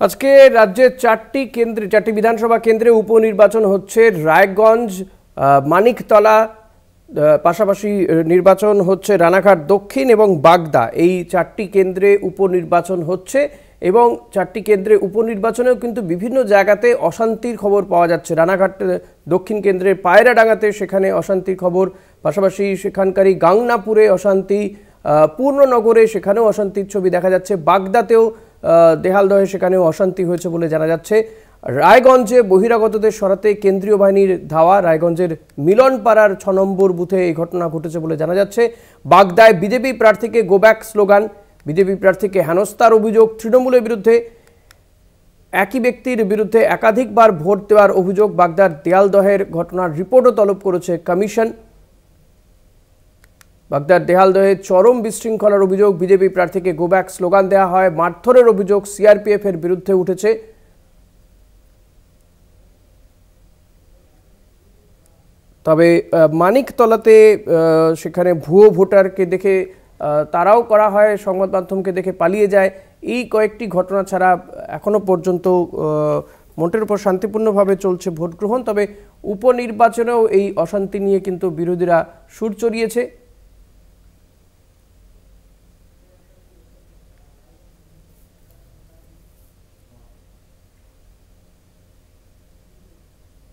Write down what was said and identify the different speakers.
Speaker 1: আজকে রাজ্যের চারটি বিধানসভা কেন্দ্রে উপনির্বাচন হচ্ছে। রায়গঞ্জ, মানিকতলা, পাশাপাশি নির্বাচন হচ্ছে রানাঘাট দক্ষিণ এবং বাগদা। এই চারটি কেন্দ্রে উপনির্বাচন হচ্ছে এবং চারটি কেন্দ্রে উপনির্বাচনেও কিন্তু বিভিন্ন জায়গাতে অশান্তির খবর পাওয়া যাচ্ছে। রানাঘাট দক্ষিণ কেন্দ্রে পায়রাডাঙ্গাতে সেখানে অশান্তির খবর, পাশাপাশি সেখানকারই গাংনাপুরে অশান্তি, পূর্ণনগরে সেখানেও অশান্তির ছবি দেখা যাচ্ছে। বাগদাতেও দেহালদহে সেখানেও অশান্তি হয়েছে বলে জানা যাচ্ছে। রায়গঞ্জে বহিরাগতদের সরাতে কেন্দ্রীয় বাহিনীর ধাওয়া, রায়গঞ্জের মিলনপাড়ার 6 নম্বর বুথে এই ঘটনা ঘটেছে বলে জানা যাচ্ছে। বাগদায় বিজেপি প্রার্থীকে গো ব্যাক স্লোগান, বিজেপি প্রার্থীকে হেনস্থার অভিযোগ, তৃণমূলের বিরুদ্ধে একই ব্যক্তির বিরুদ্ধে একাধিকবার ভোট দেওয়ার অভিযোগ। বাগদার দেয়ালদহের ঘটনার রিপোর্টও তলব করেছে কমিশন। বাগদার দেহালদহে চরম বিশৃঙ্খলার অভিযোগ, বিজেপি প্রার্থীকে গো ব্যাক স্লোগান দেওয়া হয়, মারধরের অভিযোগ সিআরপিএফ এর বিরুদ্ধে উঠেছে। তবে মানিকতলাতে সেখানে ভুয়ো ভোটারকে দেখে তারাও করা হয়, সংবাদ মাধ্যমকে দেখে পালিয়ে যায়। এই কয়েকটি ঘটনা ছাড়া এখনো পর্যন্ত মোটের উপর শান্তিপূর্ণভাবে চলছে ভোট গ্রহণ। তবে উপনির্বাচনেও এই অশান্তি নিয়ে কিন্তু বিরোধীরা সুর চড়িয়েছে।